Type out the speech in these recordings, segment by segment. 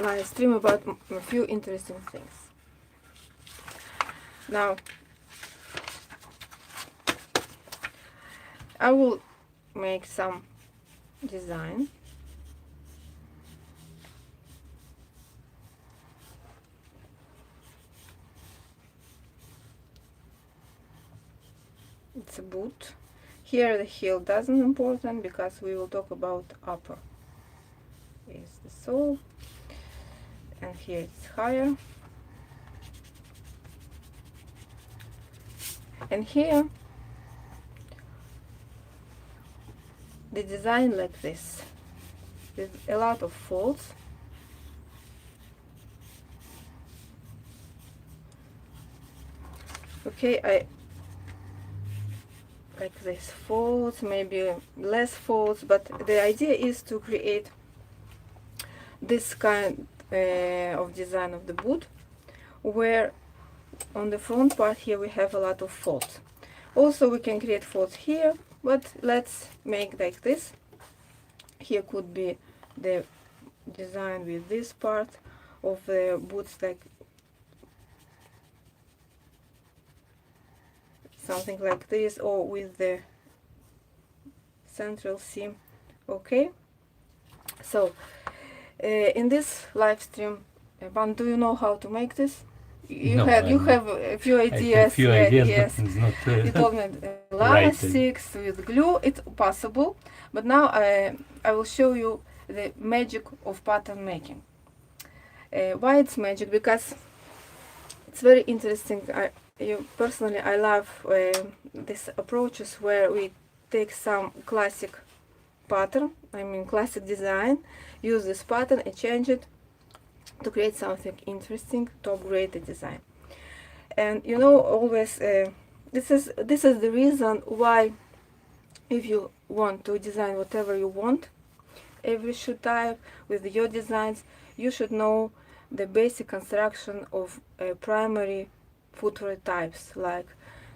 live stream about a few interesting things. Now, I will make some design. It's a boot. Here the heel doesn't important because we will talk about upper. Is the sole, and here it's higher, and here the design like this with a lot of folds. Okay, I like this folds, maybe less folds, but the idea is to create this kind of design of the boot, where on the front part here we have a lot of folds. Also we can create folds here, but let's make like this. Here could be the design with this part of the boots, like something like this, or with the central seam. Okay, so in this live stream, Ban, do you know how to make this? You No, have a few I ideas. have few ideas, Yes, but it's not you told me lava right. sticks with glue. It's possible, but now I will show you the magic of pattern making. Why it's magic? Because it's very interesting. Personally, I love these approaches where we take some classic pattern, I mean classic design, use this pattern and change it to create something interesting, to upgrade the design. And you know, always this is the reason why, if you want to design whatever you want, every shoe type with your designs, you should know the basic construction of primary footwear types like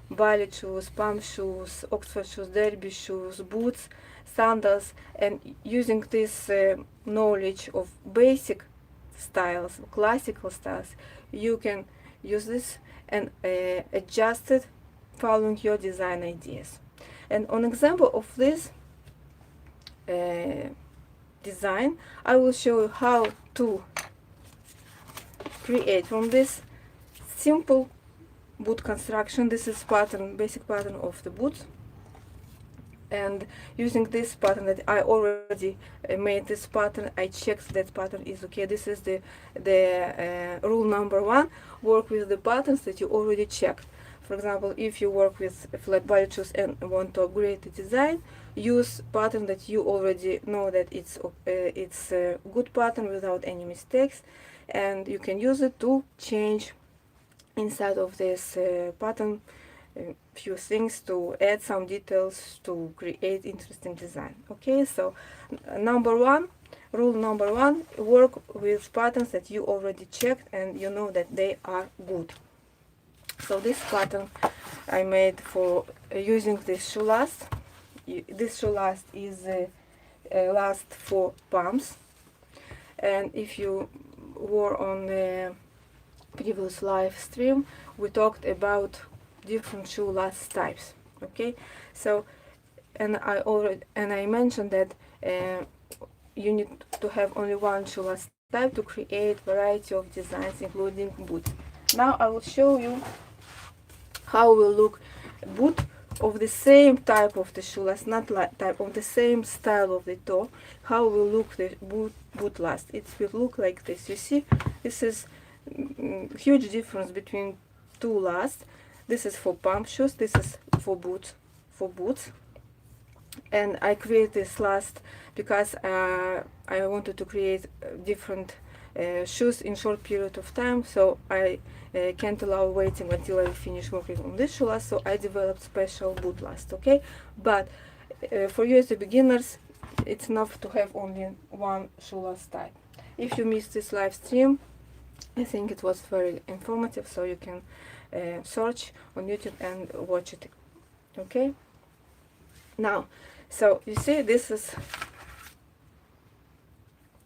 ballet shoes, pump shoes, Oxford shoes, derby shoes, boots, sandals, and using this knowledge of basic styles, classical styles, you can use this and adjust it following your design ideas. And an example of this design, I will show you how to create from this simple boot construction. This is pattern, basic pattern of the boots, and using this pattern that I already made this pattern, I checked that pattern is okay. This is the rule number 1: work with the patterns that you already checked. For example, if you work with flat ballet shoes and want to upgrade the design, use pattern that you already know that it's a good pattern without any mistakes, and you can use it to change inside of this pattern a few things, to add some details, to create interesting design. Okay, so rule number one, work with patterns that you already checked and you know that they are good. So this pattern I made for using this shoe last. This shoe last is last for pumps, and if you were on the previous live stream, we talked about different shoe last types. Okay, so and I mentioned that you need to have only one shoe last type to create variety of designs, including boots. Now I will show you how will look boot of the same type of the shoe last, not like type of the same style of the toe. How will look the boot last? It will look like this. You see, this is huge difference between two last. This is for pump shoes, this is for boots. And I create this last because I wanted to create different shoes in short period of time, so I can't allow waiting until I finish working on this shoe last, so I developed special boot last. Okay, but for you as a beginners, it's enough to have only one shoe last type. If you missed this live stream, I think it was very informative, so you can search on YouTube and watch it. Okay, now, so you see, this is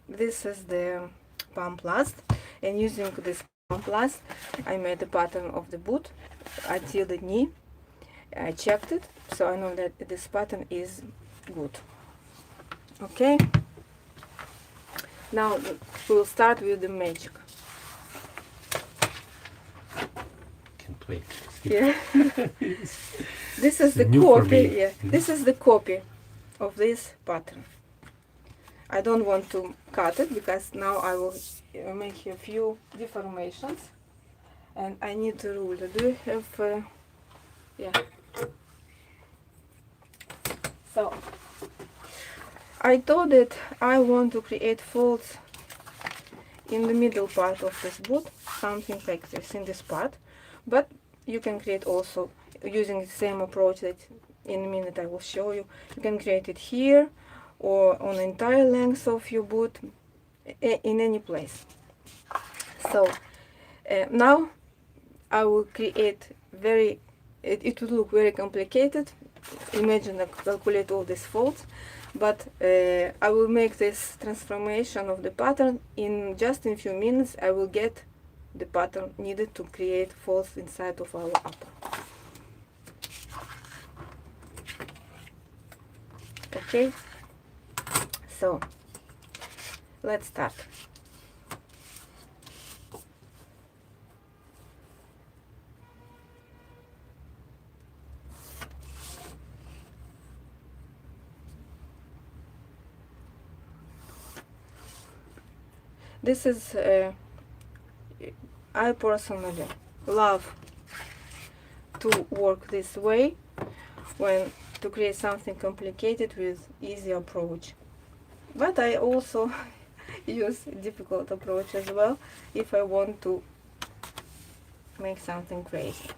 the pump last, and using this pump last I made the pattern of the boot until the knee. I checked it, so I know that this pattern is good. Okay, now we'll start with the magic. Can't wait. Yeah. This is the New for copy. me. Yeah, this is the copy of this pattern. I don't want to cut it because now I will make a few deformations, and I need a ruler. Do you have? Yeah. So I thought that I want to create folds in the middle part of this boot, something like this in this part, but you can create also using the same approach that in a minute I will show you. You can create it here or on the entire length of your boot, in any place. So now I will create it will look very complicated. Imagine I calculate all these folds, but I will make this transformation of the pattern in just in few minutes. I will get the pattern needed to create folds inside of our upper. Okay, so let's start. This is I personally love to work this way when to create something complicated with easy approach, but I also use difficult approach as well if I want to make something crazy.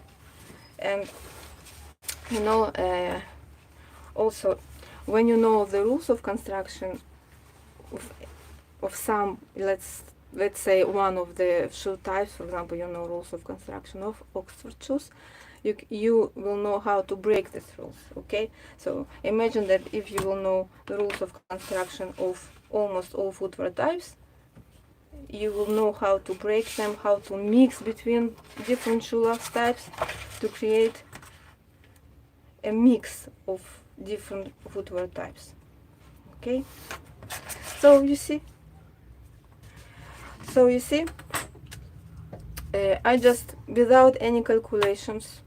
And you know, also when you know the rules of construction of some, let's say one of the shoe types, for example, you know rules of construction of Oxford shoes, you will know how to break these rules. Okay, so imagine that if you will know the rules of construction of almost all footwear types, you will know how to break them, how to mix between different shoe last types to create a mix of different footwear types. Okay, so you see, I just, without any calculations,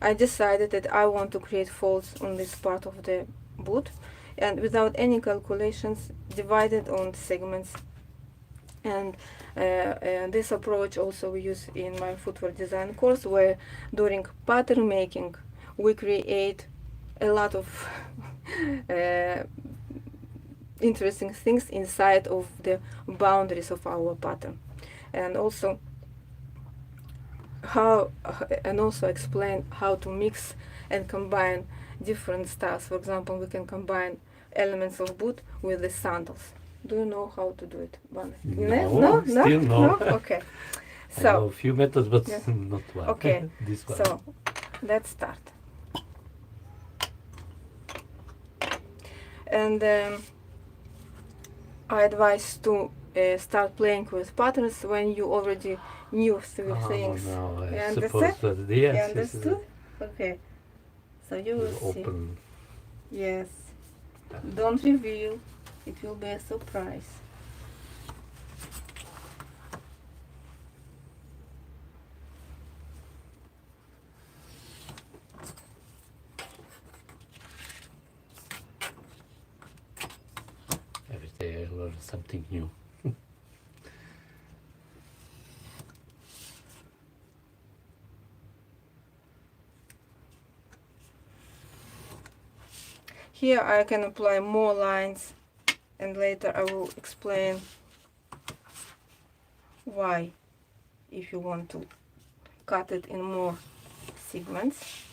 I decided that I want to create folds on this part of the boot, and without any calculations divided on segments. And this approach also we use in my footwear design course, where during pattern making we create a lot of interesting things inside of the boundaries of our pattern, and also explain how to mix and combine different styles. For example, we can combine elements of boot with the sandals. Do you know how to do it, Bane? No, still no. Okay. I know a few methods, but yeah. not one. Okay. This one. So let's start. And I advise to start playing with patterns when you already knew three things. No, You I suppose understand? that, yes, You understood? Okay. So you will see. Open. Yes. Don't reveal. It will be a surprise. Every day I learn something new. Here I can apply more lines, and later I will explain why, if you want to cut it in more segments.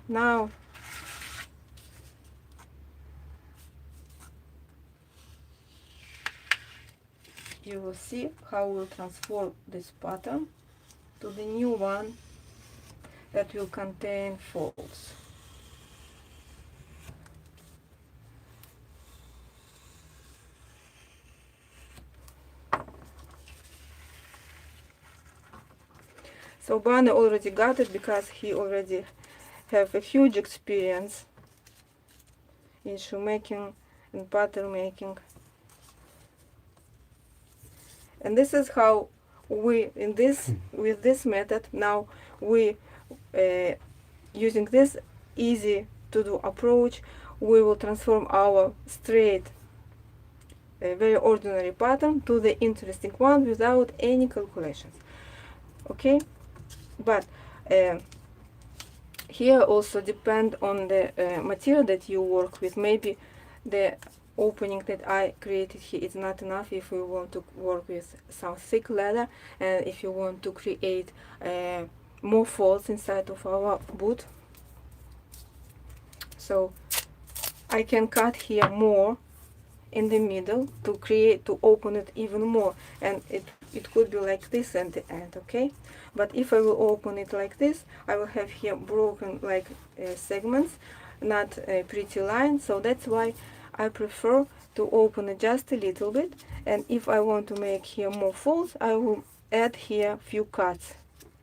Now you will see how we'll transform this pattern to the new one that will contain folds. So Barney already got it because he already have a huge experience in shoemaking and pattern making. And this is how we, with this method, now we, using this easy to do approach, we will transform our straight, very ordinary pattern to the interesting one without any calculations. Okay, but here also depend on the material that you work with. Maybe the opening that I created here is not enough if you want to work with some thick leather, and if you want to create more folds inside of our boot. So I can cut here more in the middle to open it even more, and it could be like this at the end. Okay, but if I will open it like this, I will have here broken like segments, not a pretty line. So that's why I prefer to open it just a little bit, and if I want to make here more folds, I will add here few cuts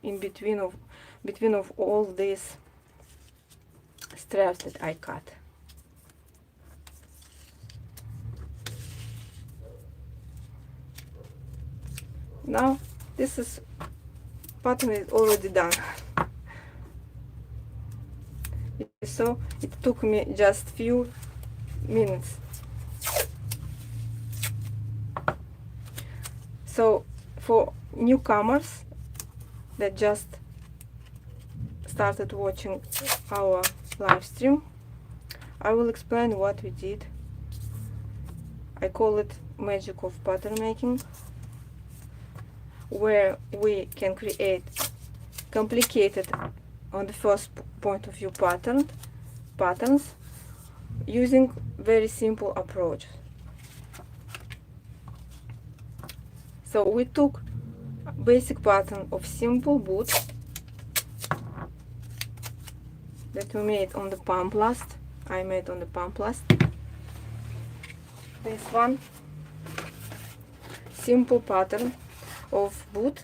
in between of all these straps that I cut. Now this is pattern is already done. So it took me just few minutes. So for newcomers that just started watching our live stream, I will explain what we did. I call it magic of pattern making, where we can create complicated on the first point of view patterns using very simple approach. So we took basic pattern of simple boot that we made on the pamplast. I made on the pamplast. This one simple pattern of boot,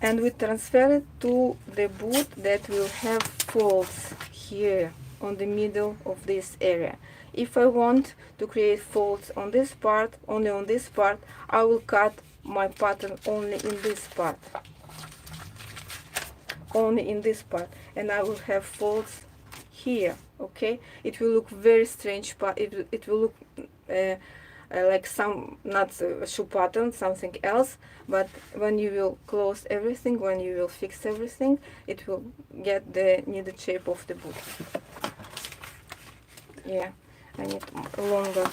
and we transfer it to the boot that will have folds here on the middle of this area. If I want to create folds on this part, only on this part, I will cut my pattern only in this part, and I will have folds here. Okay, it will look very strange, but it will look like some, not a shoe pattern, something else. But when you will close everything, when you will fix everything, it will get the needed shape of the boot. Yeah, I need longer.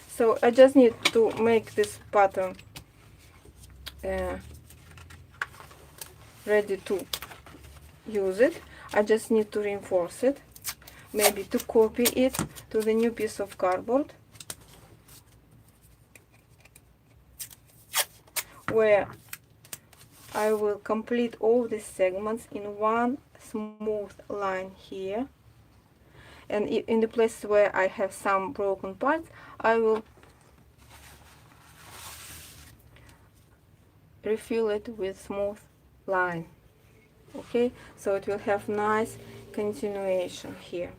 So I just need to make this pattern ready to use it. I just need to reinforce it, maybe to copy it to the new piece of cardboard, where I will complete all these segments in one smooth line here, and in the places where I have some broken parts, I will refill it with smooth line. Okay, so it will have nice continuation here.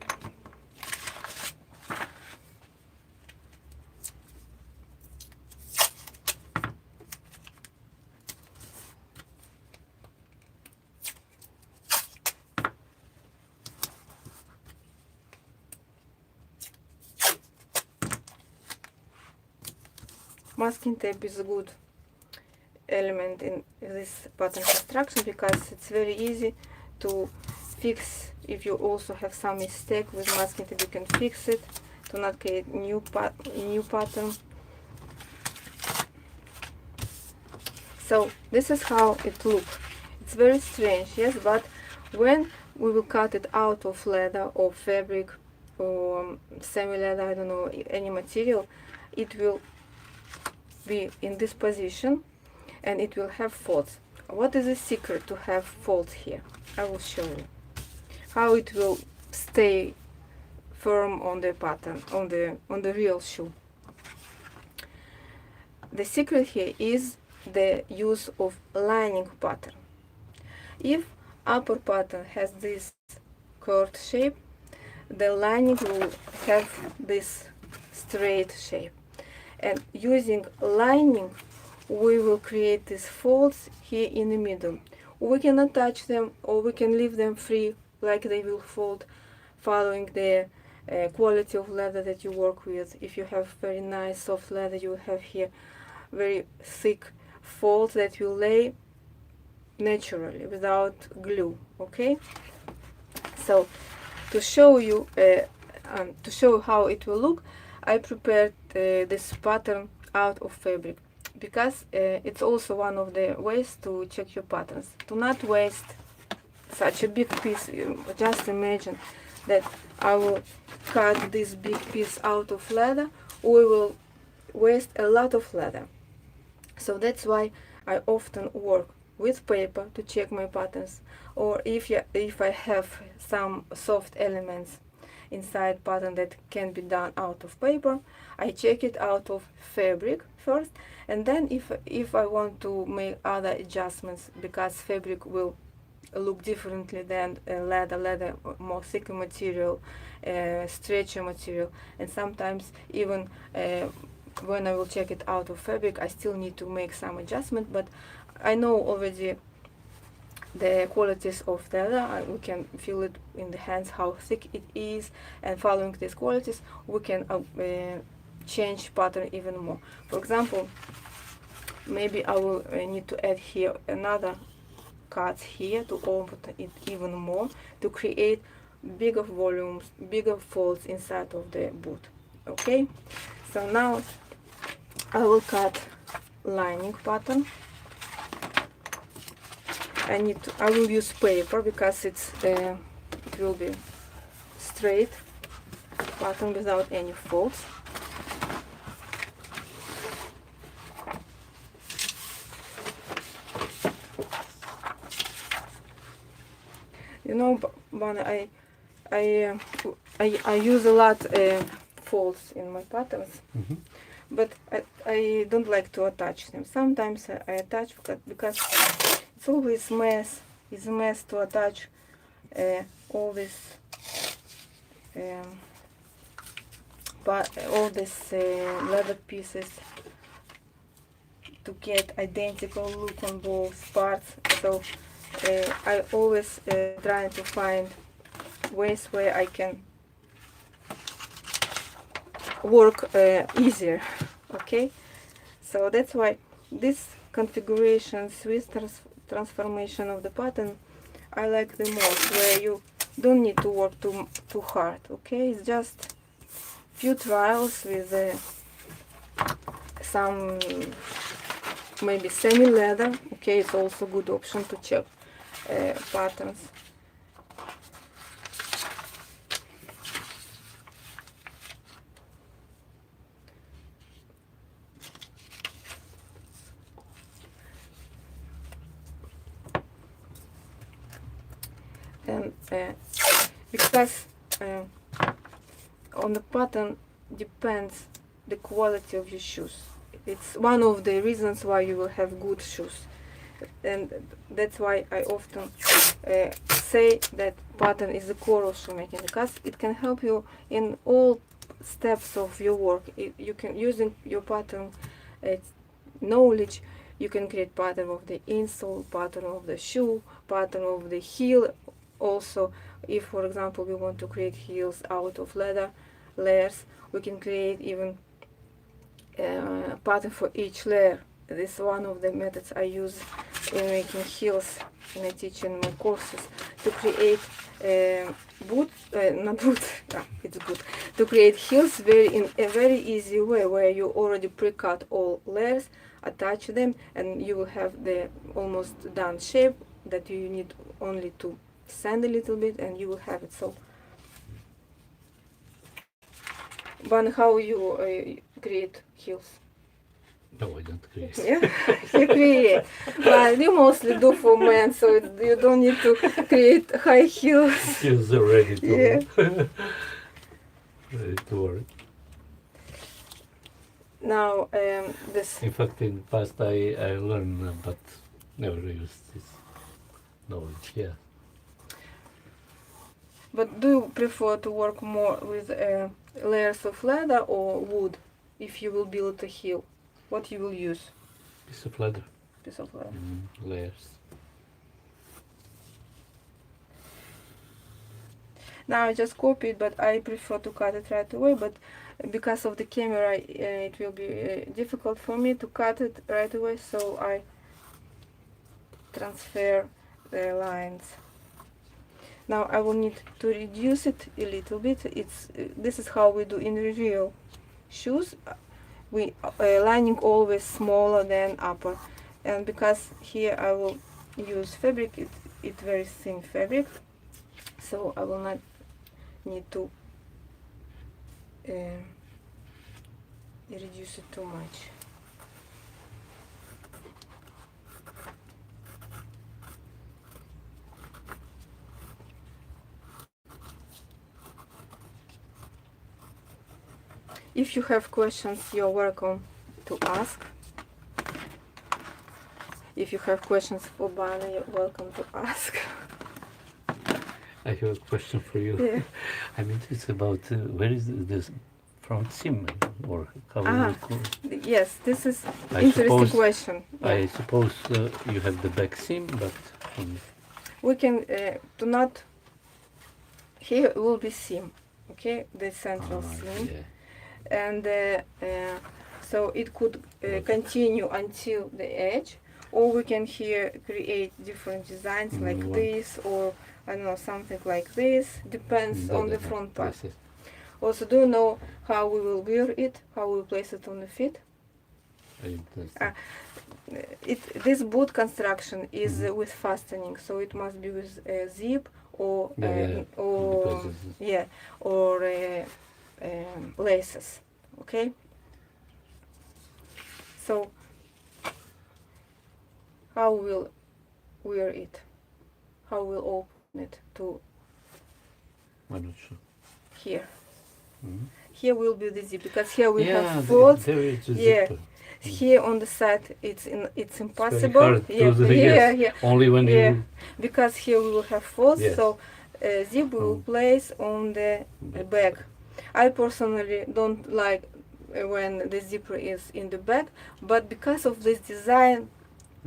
Masking tape is a good element in this pattern construction because it's very easy to fix. If you also have some mistake with masking tape, you can fix it to not create new pattern. So this is how it looks. It's very strange, yes, but when we will cut it out of leather or fabric or semi-leather, I don't know, any material, it will be in this position and it will have folds. What is the secret to have folds here? I will show you how it will stay firm on the pattern, on the real shoe. The secret here is the use of lining pattern. If upper pattern has this curved shape, the lining will have this straight shape. And using lining, we will create these folds here in the middle. We can attach them or we can leave them free, like they will fold, following the quality of leather that you work with. If you have very nice soft leather, you will have here very thick folds that will lay naturally without glue. Okay, so to show you how it will look, I prepared this pattern out of fabric, because it's also one of the ways to check your patterns, to not waste such a big piece. Just imagine that I will cut this big piece out of leather, we will waste a lot of leather. So that's why I often work with paper to check my patterns, or if I have some soft elements inside pattern that can be done out of paper, I check it out of fabric first, and then if I want to make other adjustments, because fabric will look differently than leather more thicker material, stretchy material, and sometimes even when I will check it out of fabric, I still need to make some adjustment, but I know already the qualities of leather. We can feel it in the hands how thick it is, and following these qualities we can change pattern even more. For example, maybe I will need to add here another cut here to open it even more, to create bigger volumes, bigger folds inside of the boot. Okay, so now I will cut lining pattern. I will use paper because it will be straight pattern without any folds. You know, Bana, I use a lot folds in my patterns, but I don't like to attach them. Sometimes I attach because it's always mess. It's a mess to attach all this leather pieces to get identical look on both parts. So I always try to find ways where I can work easier. Okay, so that's why this configuration, Swiss transformation of the pattern, I like the most, where you don't need to work too hard. Okay, it's just few trials with some maybe semi leather. Okay, it's also good option to check patterns. And because on the pattern depends the quality of your shoes. It's one of the reasons why you will have good shoes, and that's why I often say that pattern is the core of shoemaking, because it can help you in all steps of your work. You can, using your pattern knowledge, you can create pattern of the insole, pattern of the shoe, pattern of the heel. Also, if for example we want to create heels out of leather layers, we can create even a pattern for each layer. This is one of the methods I use in making heels, and I teach in my courses, to create to create heels in a very easy way, where you already pre-cut all layers, attach them, and you will have the almost done shape that you need only to sand a little bit and you will have it. So, Ban, how you create heels? No, I don't create. Yeah, you create, but you mostly do for men, so you don't need to create high heels. He's ready to Yeah. ready to work. Now, this. In fact, in the past I learned, but never used this knowledge. Yeah. But do you prefer to work more with layers of leather or wood? If you will build a heel, what you will use? Piece of leather. Piece of leather. Layers. Now I just copied, but I prefer to cut it right away. But because of the camera, it will be difficult for me to cut it right away. So I transfer the lines. Now I will need to reduce it a little bit. This is how we do in real shoes. We lining always smaller than upper, and because here I will use fabric, it's very thin fabric, so I will not need to reduce it too much. If you have questions, you're welcome to ask. If you have questions for Bana, you're welcome to ask. I have a question for you. Yeah. I'm interested about where is this front seam, or how we call it? Yes, this is I interesting suppose- question. Yeah. I suppose you have the back seam, but We can do not. Here will be seam, okay, the central seam, yeah. and so it could continue until the edge, or we can here create different designs like Mm, this, or I don't know, something like this. Depends on the front part. Yes, yes. Also, do you know how we will wear it? How we will place it on the feet? I understand. This boot construction is Mhm. with fastening, so it must be with a zip or Yeah, or because it's- yeah, or laces. Okay. So how we'll wear it? How we'll open it to I'm not sure. here? Mhm. Here will be the zip, because here we Yeah, have folds. there is a Yeah. zipper. Here on the side, it's It's impossible. very hard Yeah, to do, yeah, yes. yeah. Only when Yeah. you Because here we will have folds, Yes. so zip we will place on the back. I personally don't like when the zipper is in the back, but because of this design,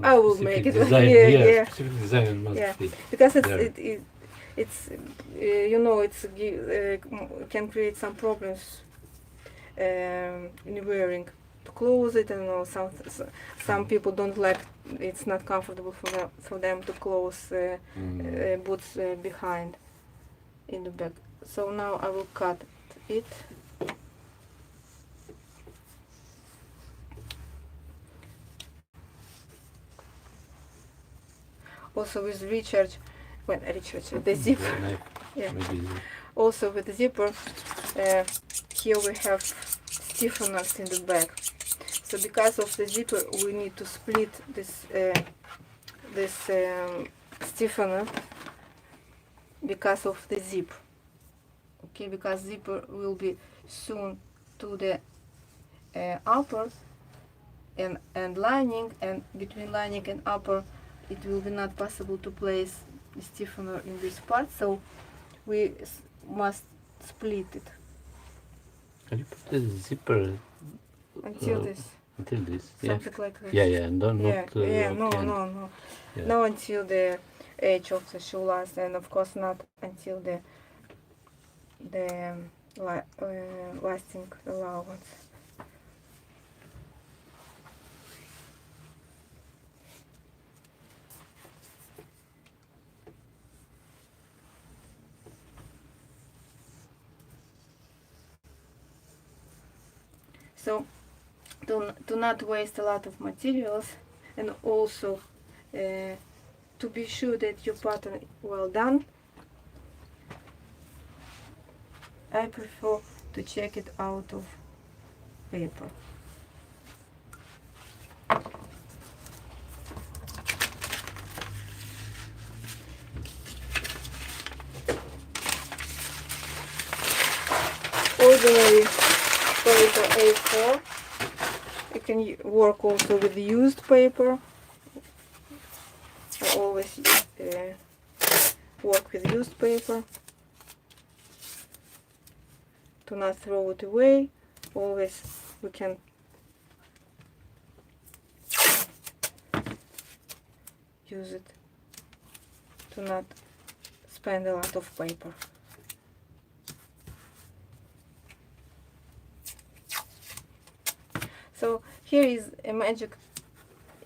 I will Specific make it. design, Yeah, yeah, yeah. specific design must Yeah. be. Because it's There. it's you know, can create some problems in wearing. To close it, and know some people don't like. It's not comfortable for them to close boots behind in the back. So now I will cut it. Also with Richard, the zip. Yeah, knife, Yeah. maybe Also with the zipper, here we have stiffeners in the back. So because of the zipper, we need to split this stiffener because of the zip. Okay, because zipper will be sewn to the upper and lining, and between lining and upper, it will be not possible to place the stiffener in this part. So we must split it Can you put the zipper until this. until this? Yeah. Something like this. Yeah, yeah, and don't Yeah, not yeah, no, can- no. Yeah. Not until the edge of the shoe last, and of course not until the lasting allowance. So to not waste a lot of materials, and also to be sure that your pattern well done, I prefer to check it out of paper. Ordinary paper A4. You can work also with used paper. I always work with used paper to not throw it away. Always we can use it to not spend a lot of paper. So here is a magic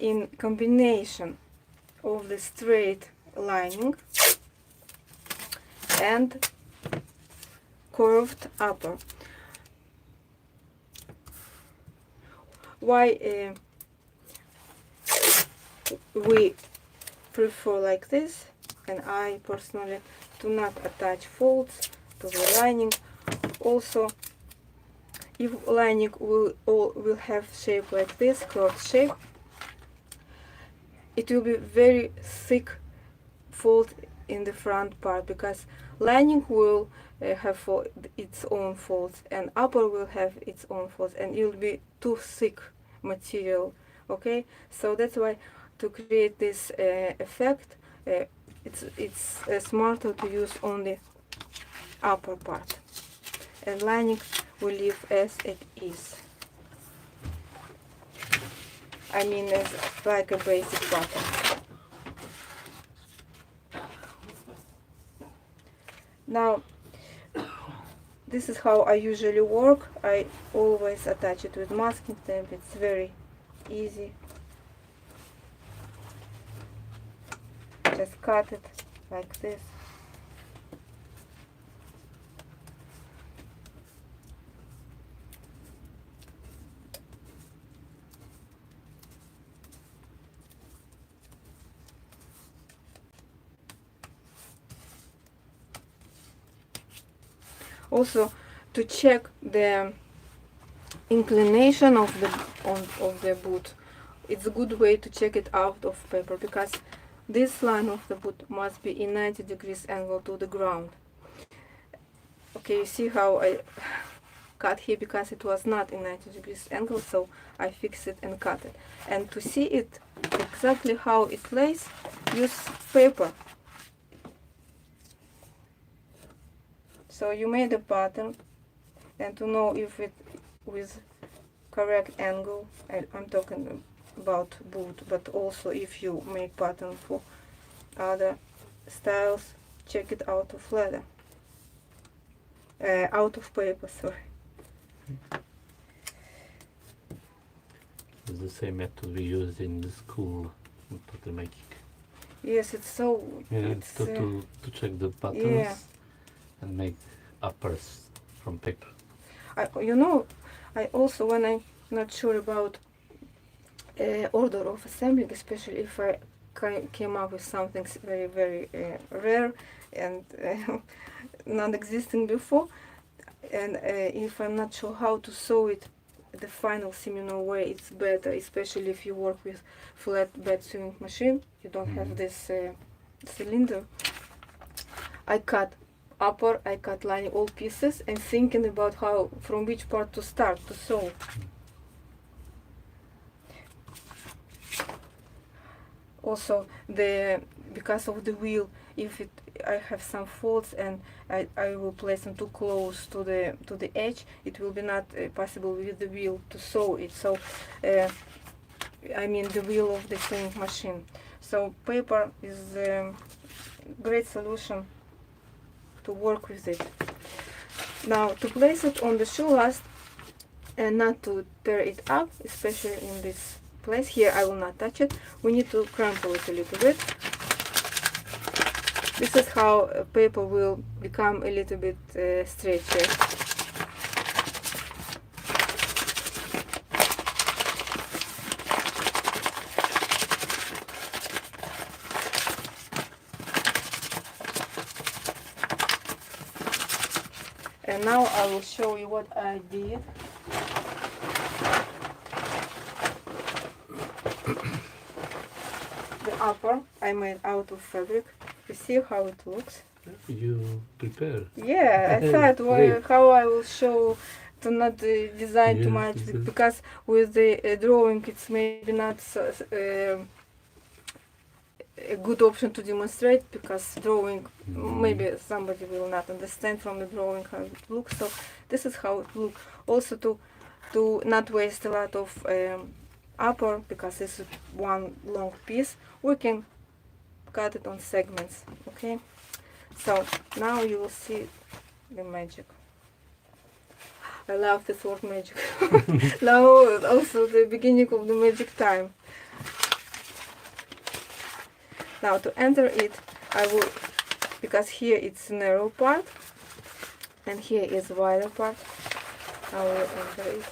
in combination of the straight lining and curved upper. Why we prefer like this, and I personally do not attach folds to the lining. Also, if lining will have shape like this, curved shape, it will be very thick fold in the front part, because lining will have its own folds and upper will have its own folds, and it will be too thick material. Okay, so that's why to create this effect, it's smarter to use only upper part, and lining will leave as it is. I mean, as like a basic pattern. Now, this is how I usually work. I always attach it with masking tape. It's very easy. Just cut it like this. Also, to check the inclination of the boot, it's a good way to check it out of paper, because this line of the boot must be in 90 degrees angle to the ground. Okay, you see how I cut here, because it was not in 90 degrees angle, so I fixed it and cut it. And to see it exactly how it lays, use paper. So you made a pattern, and to know if it with correct angle, I'm talking about boot, but also if you make pattern for other styles, check it out of leather, out of paper, sorry. It's the same method we used in the school pattern making. Yes, it's so. Yeah, it's, to check the patterns, yeah. And make uppers from paper. I also, when I'm not sure about order of assembling, especially if I came up with something very, very rare and non-existing before, and if I'm not sure how to sew it the final seminal way, it's better, especially if you work with flat bed sewing machine. You don't have this cylinder. I cut upper, I cut lining, all pieces, and thinking about how, from which part to start to sew. Also, because of the wheel, if I have some folds and I will place them too close to the edge, it will be not possible with the wheel to sew it. So, I mean the wheel of the sewing machine. So paper is a great solution to work with it. Now, to place it on the shoe last and not to tear it up, especially in this place here, I will not touch it. We need to crumple it a little bit. This is how paper will become a little bit stretchy. And now I will show you what I did. The upper I made out of fabric. You see how it looks? You prepare. Yeah, I thought Great. how I will show to not design too Yes, much this is- because with the drawing it's maybe not so, a good option to demonstrate because drawing maybe somebody will not understand from the drawing how it looks. So this is how it looks. Also to not waste a lot of upper because this is one long piece, we can cut it on segments. Okay, so now you will see the magic. I love this word magic. Now also the beginning of the magic time. Now to enter it, I will, because here it's narrow part and here is wider part, I will enter it.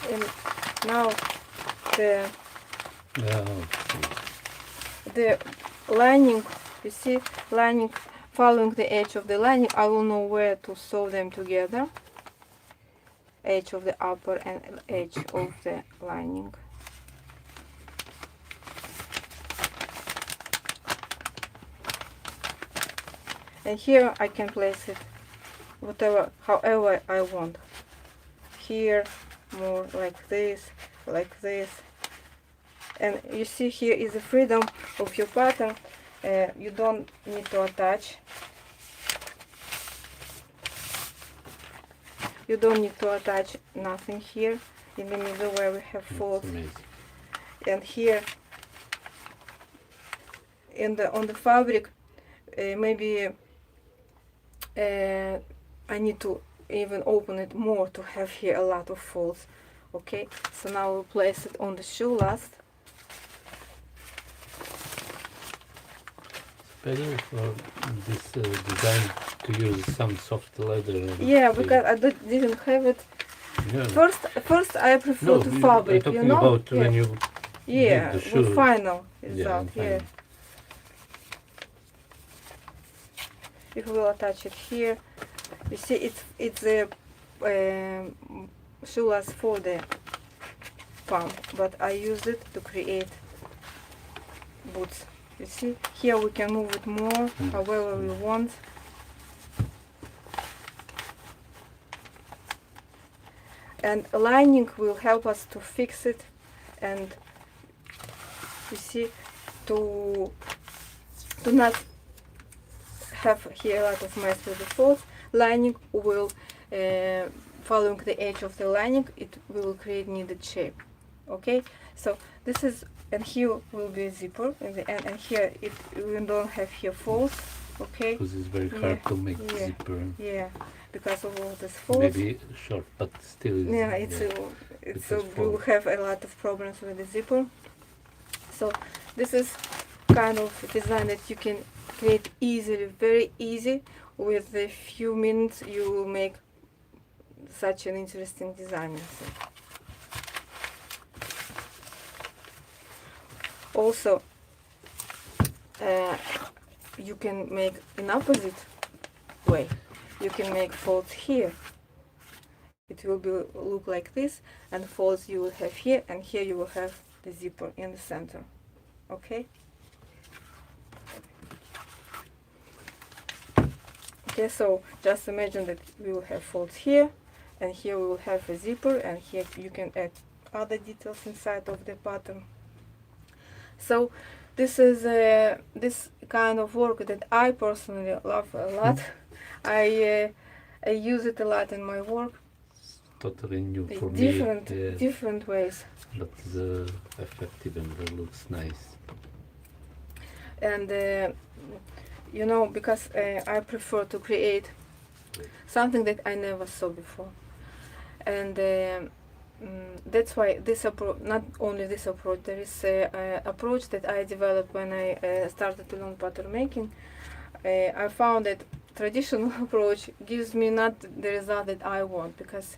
And now the the lining, you see, lining, following the edge of the lining, I will know where to sew them together. Edge of the upper and edge of the lining. And here I can place it whatever, however I want. Here, more like this, and you see here is the freedom of your pattern. You don't need to attach. You don't need to attach nothing here in the middle where we have folds. And here on the fabric, maybe I need to even open it more to have here a lot of folds. Okay, so now we'll place it on the shoe last. Better for this design to use some soft leather. Yeah, because I didn't have it. Yeah. First I prefer to fabric, I'm you talking know? about Yeah. when you Yeah, did the shoe. the final result. Yeah, Yeah. If we will attach it here, you see it's a shoe lace for the palm, but I use it to create boots. You see, here we can move it more, however we want. And lining will help us to fix it, and you see, to not have here a lot of mess with the folds. Lining will, following the edge of the lining, it will create needed shape. Okay, so this is, and here will be a zipper in the end, and here we don't have here folds. Okay, because it's very hard to make zipper. Yeah, because of all this folds. Maybe short, but still. Yeah, we will have a lot of problems with the zipper. So this is kind of design that you can create easily, very easy. With a few minutes you will make such an interesting design. Also, you can make an opposite way. You can make folds here. It will look like this, and folds you will have here, and here you will have the zipper in the center. Okay. Okay, so just imagine that we will have folds here, and here we will have a zipper, and here you can add other details inside of the pattern. So this is this kind of work that I personally love a lot. I use it a lot in my work. totally new for different me. different ways. But effective and it looks nice. And you know, because I prefer to create something that I never saw before, and that's why this approach, not only this approach, there is a approach that I developed when I started to learn pattern making. I found that traditional approach gives me not the result that I want, because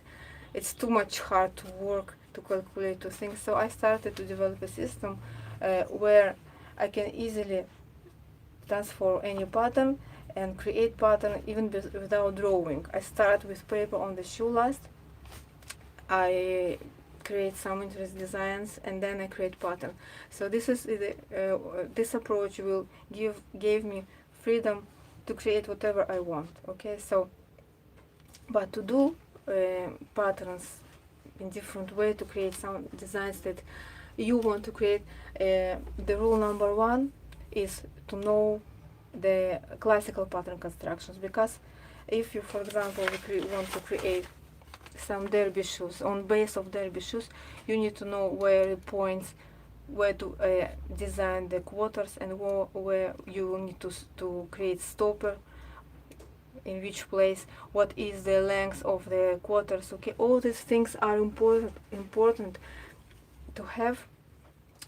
it's too much hard to work, to calculate, to think. So I started to develop a system where I can easily transform any pattern and create pattern even without drawing. I start with paper on the shoe last. I create some interest designs and then I create pattern. So this is this approach will gave me freedom to create whatever I want. Okay, so but to do patterns in different way, to create some designs that you want to create, the rule number one is to know the classical pattern constructions. Because if you, for example, want to create some derby shoes, on base of derby shoes, you need to know where it points, where to design the quarters, and where you need to create stopper, in which place, what is the length of the quarters. Okay, all these things are important to have,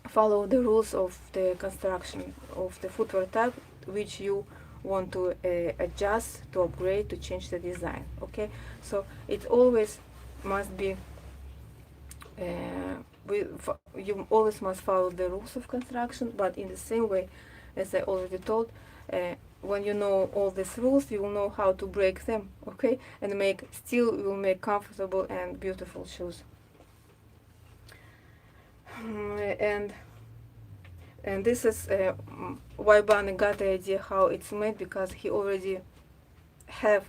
follow the rules of the construction of the footwear type which you want to adjust, to upgrade, to change the design. Okay, so it always must be you always must follow the rules of construction, but in the same way, as I already told, when you know all these rules, you will know how to break them. Okay, and you will make comfortable and beautiful shoes. And this is why Bane got the idea how it's made, because he already has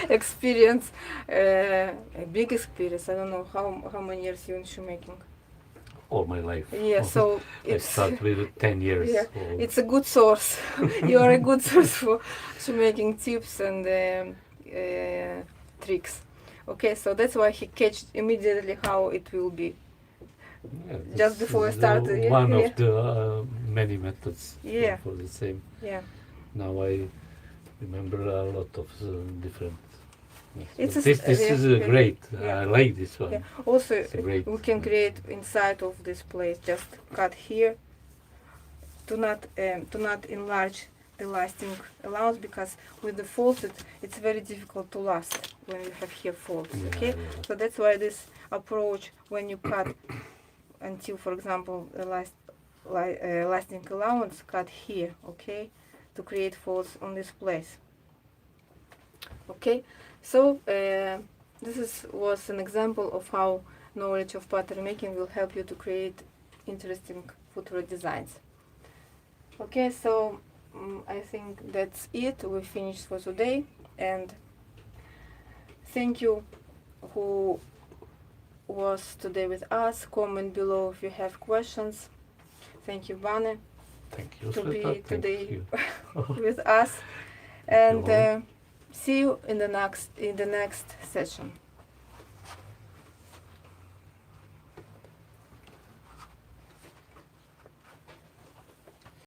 experience, a big experience. I don't know how many years you in shoemaking. All my life. Yeah, so I start with 10 years. Yeah, old. it's a good source. You are a good source for shoemaking tips and tricks. Okay, so that's why he catched immediately how it will be. Yeah, Just this before I is started, yeah, one yeah. of the many methods Yeah. for the same. Yeah, Now I remember a lot of different. It's But a this is yeah. great. Yeah. I like this one. yeah. Also, It's a great. we can create inside of this place. Just cut here. Do not enlarge the lasting allowance, because with the folds it's very difficult to last when you have here folds. Yeah, Okay, yeah. so that's why this approach, when you cut until, for example, the lasting allowance, cut here. Okay, to create folds on this place. Okay, so was an example of how knowledge of pattern making will help you to create interesting footwear designs. Okay, so I think that's it. We finished for today, and thank you who was today with us. Comment below if you have questions. Thank you, Bane, Thank you, to be Sveta. Thank today you. with us, Thank you and all. see you in the next session.